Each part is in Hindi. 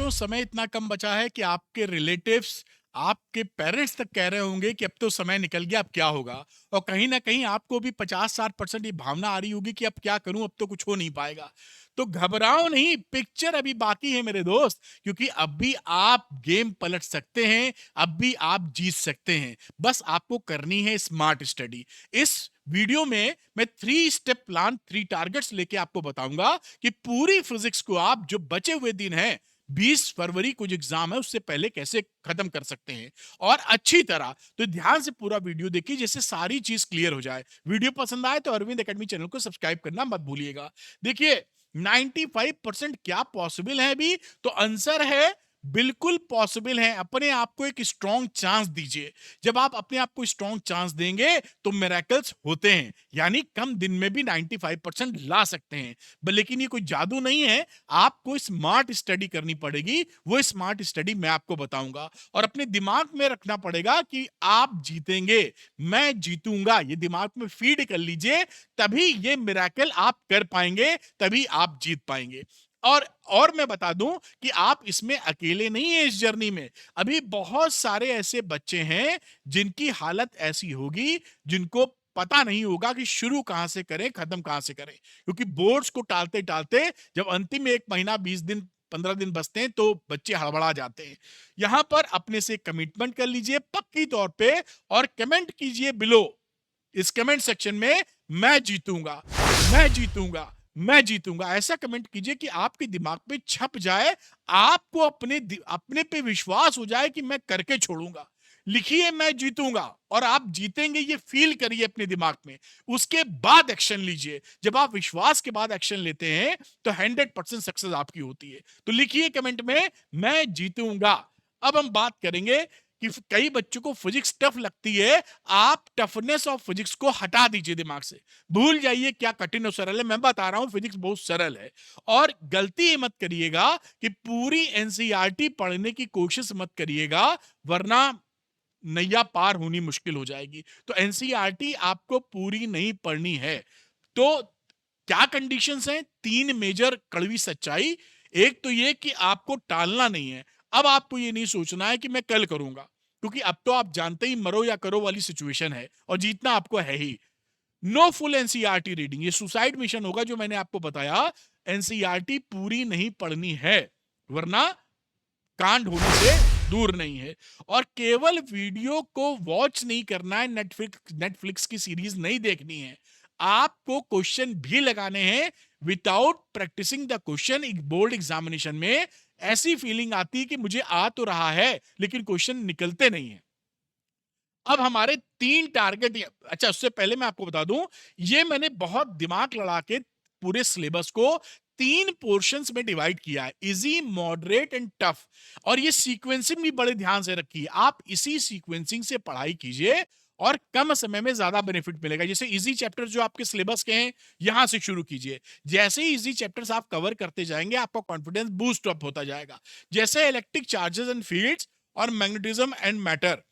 बच्चों, समय इतना कम बचा है कि आपके रिलेटिव्स, आपके पेरेंट्स तक कह रहे होंगे कि अब तो समय निकल गया, अब क्या होगा। और कहीं ना कहीं आपको भी 50-60% ये भावना आ रही होगी कि अब क्या करूं, अब तो कुछ हो नहीं पाएगा। तो घबराओ नहीं, पिक्चर अभी बाकी है मेरे दोस्त, क्योंकि अब भी आप गेम पलट सकते हैं, अब भी आप जीत सकते हैं। बस आपको करनी है स्मार्ट स्टडी। इस वीडियो में मैं 3 स्टेप प्लान, 3 टारगेट्स लेके आपको बताऊंगा कि पूरी फिजिक्स को आप जो बचे हुए दिन हैं, 20 फरवरी को जो एग्जाम है उससे पहले कैसे खत्म कर सकते हैं और अच्छी तरह। तो ध्यान से पूरा वीडियो देखिए जिससे सारी चीज क्लियर हो जाए। वीडियो पसंद आए तो अरविंद एकेडमी चैनल को सब्सक्राइब करना मत भूलिएगा। देखिए, 95% क्या पॉसिबल है अभी? तो आंसर है बिल्कुल पॉसिबल है। अपने आप को एक स्ट्रॉन्ग चांस दीजिए। जब आप अपने आप को स्ट्रॉन्ग चांस देंगे तो मिरेकल्स होते हैं, यानी कम दिन में भी 95% ला सकते हैं। लेकिन ये कोई जादू नहीं है, आपको स्मार्ट स्टडी करनी पड़ेगी। वो स्मार्ट स्टडी मैं आपको बताऊंगा और अपने दिमाग में रखना पड़ेगा कि आप जीतेंगे, मैं जीतूंगा। ये दिमाग में फीड कर लीजिए, तभी ये मिरेकल आप कर पाएंगे, तभी आप जीत पाएंगे। और मैं बता दूं कि आप इसमें अकेले नहीं हैं इस जर्नी में। अभी बहुत सारे ऐसे बच्चे हैं जिनकी हालत ऐसी होगी, जिनको पता नहीं होगा कि शुरू कहां से करें, खत्म कहां से करें। क्योंकि बोर्ड्स को टालते टालते जब अंतिम 1 महीना, 20 दिन, 15 दिन बचते हैं तो बच्चे हड़बड़ा जाते हैं। यहां पर अपने से कमिटमेंट कर लीजिए पक्की तौर पे और कमेंट कीजिए बिलो, इस कमेंट सेक्शन में, मैं जीतूंगा, मैं जीतूंगा, मैं जीतूंगा। ऐसा कमेंट कीजिए कि आपके दिमाग पे छप जाए, आपको अपने पे विश्वास हो जाए कि मैं करके छोड़ूंगा। लिखिए मैं जीतूंगा और आप जीतेंगे, ये फील करिए अपने दिमाग में। उसके बाद एक्शन लीजिए। जब आप विश्वास के बाद एक्शन लेते हैं तो 100% सक्सेस आपकी होती है। तो लिखिए कमेंट में, मैं जीतूंगा। अब हम बात करेंगे कि कई बच्चों को फिजिक्स टफ लगती है। आप टफनेस ऑफ फिजिक्स को हटा दीजिए दिमाग से। भूल जाइए क्या कठिन और सरल है। मैं बता रहा हूं फिजिक्स बहुत सरल है। और गलती ये मत करिएगा कि पूरी एनसीईआरटी पढ़ने की कोशिश मत करिएगा, वरना नैया पार होनी मुश्किल हो जाएगी। तो एनसीईआरटी आपको पूरी नहीं पढ़नी है। तो क्या कंडीशंस हैं? 3 मेजर कड़वी सच्चाई। एक तो ये कि आपको टालना नहीं है। अब आपको ये नहीं सोचना है कि मैं कल करूंगा, क्योंकि अब तो आप जानते ही मरो या करो वाली सिचुएशन है और जीतना आपको है ही। नो फुल एनसीईआरटी रीडिंग, ये सुसाइड मिशन होगा जो मैंने आपको बताया। एनसीईआरटी पूरी नहीं पढ़नी है, वरना कांड होने से दूर नहीं है। और केवल वीडियो को वॉच नहीं करना है, नेटफ्लिक्स की सीरीज नहीं देखनी है। आपको क्वेश्चन भी लगाने हैं। विदाउट प्रैक्टिसिंग द क्वेश्चन एक बोर्ड एग्जामिनेशन में ऐसी फीलिंग आती है कि मुझे आ तो रहा है लेकिन क्वेश्चन निकलते नहीं है। अब हमारे 3 टारगेट। अच्छा, उससे पहले मैं आपको बता दूं, ये मैंने बहुत दिमाग लड़ा के पूरे सिलेबस को 3 पोर्शंस में डिवाइड किया है, इजी, मॉडरेट एंड टफ। और ये सीक्वेंसिंग भी बड़े ध्यान से रखिए। आप इसी सीक्वेंसिंग से पढ़ाई कीजिए और कम समय में ज्यादा बेनिफिट मिलेगा। जैसे इजी चैप्टर जो आपके सिलेबस के हैं, यहां से शुरू कीजिए। जैसे ही इजी चैप्टर्स आप कवर करते जाएंगे, आपका कॉन्फिडेंस बूस्ट अप होता जाएगा। जैसे इलेक्ट्रिक चार्जेस एंड फील्ड्स और मैग्नेटिज्म एंड मैटर।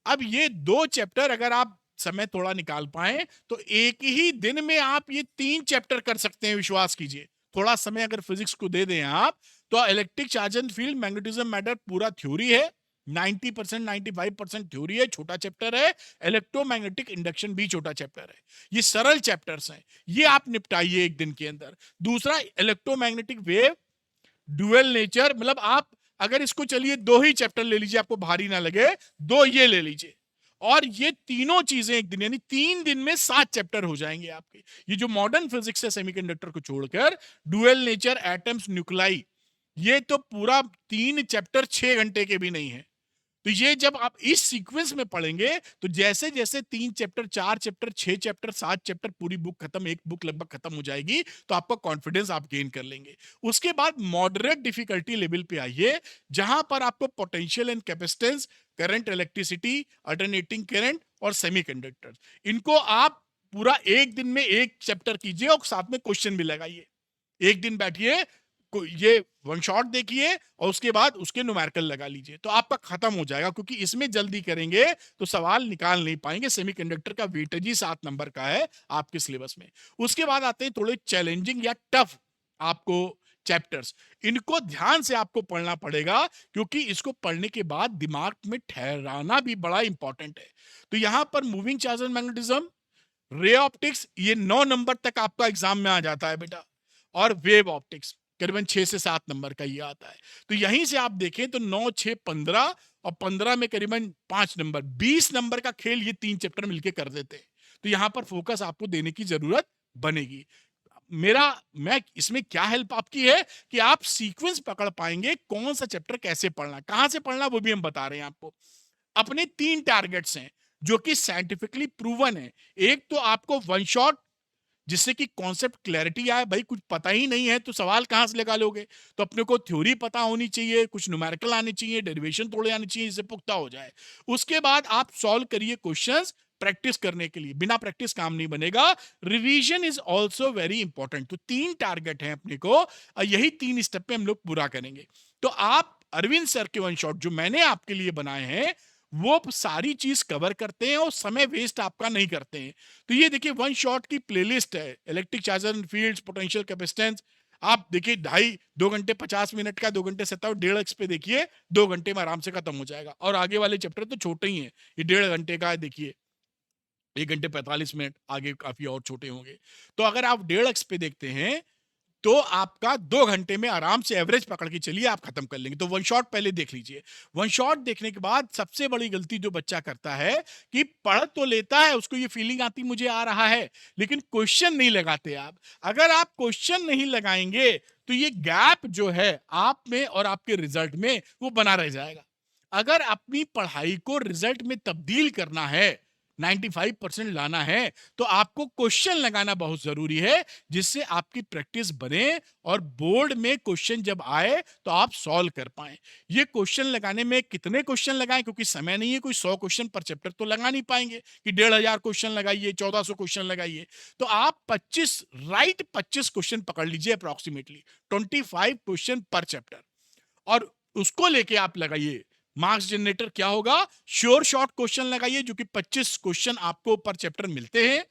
अब ये 2 चैप्टर अगर आप समय थोड़ा निकाल पाए तो एक ही दिन में आप ये 3 चैप्टर कर सकते हैं, विश्वास कीजिए। थोड़ा समय अगर फिजिक्स को दे दें आप, तो electric charge and field, magnetism, matter पूरा थ्योरी है। 90%, 95% थ्योरी है, छोटा चैप्टर है। इलेक्ट्रोमैग्नेटिक इंडक्शन भी छोटा चैप्टर है। ये सरल चैप्टर्स हैं, ये आप निपटाइए एक दिन के अंदर। दूसरा, इलेक्ट्रोमैग्नेटिक वेव, ड्यूअल नेचर, मतलब आप अगर इसको चलिए 2 ही चैप्टर ले लीजिए, आपको भारी ना लगे, 2 ये ले लीजिए। और ये तीनों चीजें एक दिन, यानी 3 दिन में 7 चैप्टर हो जाएंगे आपके। ये जो मॉडर्न फिजिक्स है सेमीकंडक्टर को छोड़कर, ड्यूअल नेचर, एटम्स, न्यूक्लाई, ये तो पूरा 3 चैप्टर 6 घंटे के भी नहीं है। तो ये जब आप इस सीक्वेंस में पढ़ेंगे तो जैसे जैसे 3 चैप्टर, 4 चैप्टर, 6 चैप्टर, 7 चैप्टर, पूरी बुक खत्म, एक बुक लगभग खत्म हो जाएगी, तो आपका कॉन्फिडेंस आप गेन कर लेंगे। उसके बाद मॉडरेट डिफिकल्टी लेवल पे आइए, जहां पर आपको potential and capacitance, current, electricity, alternating current और सेमीकंडक्टर, इनको आप पूरा एक दिन में 1 चैप्टर कीजिए और साथ में क्वेश्चन भी लगाइए। एक दिन बैठिए, ये वन शॉट देखिए और उसके बाद उसके न्यूमेरिकल लगा लीजिए, तो आपका खत्म हो जाएगा। क्योंकि इसमें जल्दी करेंगे तो सवाल निकाल नहीं पाएंगे। सेमीकंडक्टर का वेटेज ही 7 नंबर का है आपके सिलेबस में। उसके बाद आते हैं थोड़े चैलेंजिंग या टफ आपको चैप्टर्स, इनको ध्यान से आपको पढ़ना पड़ेगा, क्योंकि इसको पढ़ने के बाद दिमाग में ठहराना भी बड़ा इंपॉर्टेंट है। तो यहां पर moving charge and magnetism, ray optics, ये 9 नंबर तक आपका एग्जाम में आ जाता है बेटा, और वेव ऑप्टिक्स करीबन 6 से 7 नंबर का ये आता है। तो यहीं से आप देखें तो 9, 6, 15, और 15 में करीबन 5 नंबर, 20 नंबर का खेल ये 3 चैप्टर मिलके कर देते हैं। तो यहां पर फोकस आपको देने की जरूरत बनेगी। मेरा मैं इसमें क्या हेल्प आपकी है कि आप सीक्वेंस पकड़ पाएंगे, कौन सा चैप्टर कैसे पढ़ना, कहां से पढ़ना, वो भी हम बता रहे हैं आपको। अपने 3 टारगेट्स हैं जो कि साइंटिफिकली प्रूवन है। एक तो आपको वन शॉट, जिससे कि कॉन्सेप्ट क्लैरिटी आए। भाई कुछ पता ही नहीं है तो सवाल कहां से लगा लोगे? तो अपने को थ्योरी पता होनी चाहिए, कुछ न्यूमेरिकल आने चाहिए, डेरिवेशन थोड़े आने चाहिए, जिससे पुख्ता हो जाए। उसके बाद आप सॉल्व करिए क्वेश्चंस प्रैक्टिस करने के लिए, बिना प्रैक्टिस काम नहीं बनेगा। Revision is also very important. तो 3 टारगेट हैं अपने को, और यही 3 स्टेप पे हम लोग पूरा करेंगे। तो आप अरविंद सर के वन शॉट जो मैंने आपके लिए बनाए हैं, वो सारी चीज कवर करते हैं और समय वेस्ट आपका नहीं करते हैं। तो ये देखिए वन शॉट की प्लेलिस्ट है, electric charger and fields, potential capacitance. आप देखिए 2 घंटे 50 मिनट का, 2 घंटे 70, 1.5x पे देखिए, 2 घंटे में आराम से खत्म हो जाएगा। और आगे वाले चैप्टर तो छोटे ही हैं, ये 1.5 घंटे का है, देखिए 1 घंटे 45 मिनट, आगे काफी और छोटे होंगे। तो अगर आप 1.5x पे देखते हैं तो आपका 2 घंटे में आराम से एवरेज पकड़ के चलिए आप खत्म कर लेंगे। तो वन शॉट पहले देख लीजिए। वन शॉट देखने के बाद सबसे बड़ी गलती जो बच्चा करता है कि पढ़ तो लेता है, उसको ये फीलिंग आती मुझे आ रहा है, लेकिन क्वेश्चन नहीं लगाते आप। अगर आप क्वेश्चन नहीं लगाएंगे तो ये गैप जो है आप में और आपके रिजल्ट में, वो बना रह जाएगा। अगर अपनी पढ़ाई को रिजल्ट में तब्दील करना है, 95% लाना है, तो आपको क्वेश्चन लगाना बहुत जरूरी है, जिससे आपकी प्रैक्टिस बने और बोर्ड में क्वेश्चन जब आए तो आप सॉल्व कर पाए। ये क्वेश्चन लगाने में कितने क्वेश्चन लगाएं, क्योंकि समय नहीं है, कोई 100 क्वेश्चन पर चैप्टर तो लगा नहीं पाएंगे कि 1500 क्वेश्चन लगाइए, 1400 क्वेश्चन लगाइए। तो आप 25 क्वेश्चन पकड़ लीजिए, अप्रोक्सीमेटली 25 क्वेश्चन पर चैप्टर, और उसको लेके आप लगाइए। मार्क्स जनरेटर क्या होगा? श्योर शॉर्ट क्वेश्चन लगाइए, जो कि 25 क्वेश्चन आपको पर चैप्टर मिलते हैं,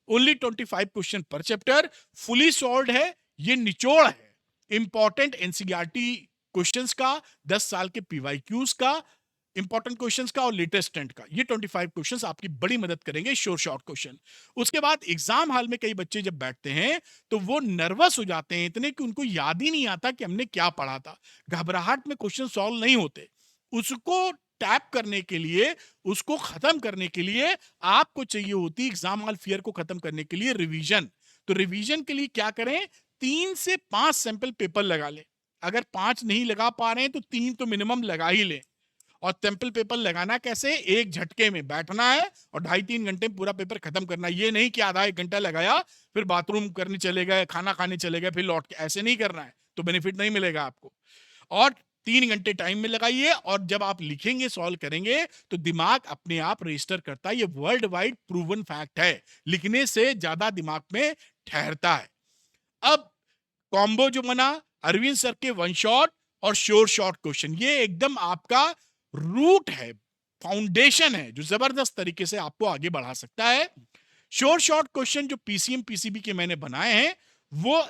ओनली 25 क्वेश्चन पर चैप्टर। फुली सॉल्व्ड है, ये निचोड़ है इंपॉर्टेंट एनसीईआरटी क्वेश्चंस का, 10 साल के पीवाईक्यूज का, इंपॉर्टेंट क्वेश्चंस का और लेटेस्ट ट्रेंड का। ये 25 क्वेश्चंस आपकी बड़ी मदद करेंगे, श्योर शॉर्ट क्वेश्चन। उसके बाद एग्जाम हॉल में कई बच्चे जब बैठते हैं तो वो नर्वस हो जाते हैं इतने कि उनको याद ही नहीं आता कि हमने क्या पढ़ा था। घबराहट में क्वेश्चन सॉल्व नहीं होते। उसको टैप करने के लिए, उसको खत्म करने के लिए आपको चाहिए होती, एग्जाम हॉल फियर को खत्म करने के लिए, रिवीजन। तो रिवीजन के लिए क्या करें? 3 से 5 सैंपल पेपर लगा लें। अगर 5 नहीं लगा पा रहे हैं तो 3 तो मिनिमम लगा ही लें। और सैंपल पेपर लगाना कैसे? एक झटके में बैठना है और 2.5-3 घंटे में पूरा पेपर खत्म करना है। ये नहीं कि आधा 1 घंटा लगाया, फिर बाथरूम करने चले गए, खाना खाने चले गए, फिर लौट के, ऐसे नहीं करना है, तो बेनिफिट नहीं मिलेगा आपको। और 3 घंटे टाइम में लगाइए, और जब आप लिखेंगे, सॉल्व करेंगे, तो दिमाग अपने आप रजिस्टर करता है। ये वर्ल्ड वाइड प्रूवन फैक्ट है, लिखने से ज्यादा दिमाग में ठहरता है। अब कॉम्बो जो बना, अरविंद सर के वन शॉट और श्योर शॉर्ट क्वेश्चन, ये एकदम आपका रूट है, फाउंडेशन है, जो जबरदस्त तरीके से आपको आगे बढ़ा सकता है। श्योर शॉर्ट क्वेश्चन जो पीसीएम पीसीबी के मैंने बनाए हैं, वो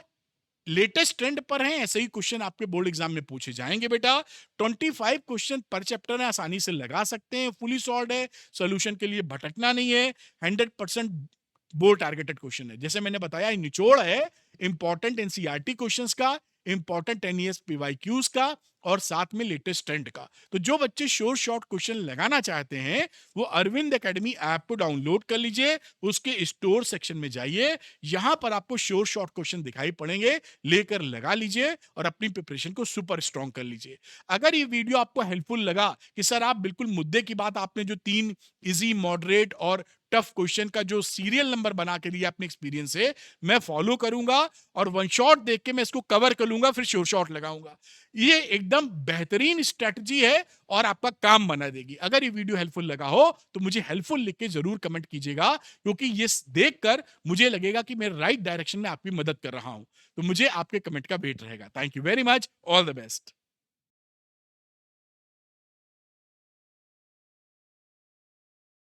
लेटेस्ट ट्रेंड पर हैं, ऐसे ही क्वेश्चन आपके बोर्ड एग्जाम में पूछे जाएंगे बेटा। 25 क्वेश्चन पर चैप्टर है, आसानी से लगा सकते हैं, फुली सॉल्व्ड है, सॉल्यूशन के लिए भटकना नहीं है, 100% बोर्ड टारगेटेड क्वेश्चन है। जैसे मैंने बताया, निचोड़ है इंपॉर्टेंट एनसीईआरटी क्वेश्चंस का, इंपॉर्टेंट एनईएस पीवाईक्यूज का, और साथ में लेटेस्ट ट्रेंड का। तो जो बच्चे श्योर शॉर्ट क्वेश्चन लगाना चाहते हैं, वो अरविंद एकेडमी ऐप को डाउनलोड कर लीजिए, उसके स्टोर सेक्शन में जाइए, यहां पर आपको श्योर शॉर्ट क्वेश्चन दिखाई पड़ेंगे, लेकर लगा लीजिए और अपनी प्रिपरेशन को सुपर स्ट्रॉन्ग कर लीजिए। अगर ये वीडियो आपको हेल्पफुल लगा कि सर आप बिल्कुल मुद्दे की बात, आपने जो 3 इजी, मॉडरेट और टफ क्वेश्चन का जो सीरियल नंबर बना के दिया अपने एक्सपीरियंस से, मैं फॉलो करूंगा और वन शॉट देख के मैं इसको कवर कर लूंगा, फिर श्योर शॉट लगाऊंगा। ये एकदम बेहतरीन स्ट्रेटजी है और आपका काम बना देगी। अगर ये वीडियो हेल्पफुल लगा हो तो मुझे हेल्पफुल लिख के जरूर कमेंट कीजिएगा, क्योंकि ये देखकर मुझे लगेगा कि मैं राइट डायरेक्शन में आपकी मदद कर रहा हूं। तो मुझे आपके कमेंट का वेट रहेगा। Thank you very much, all the best.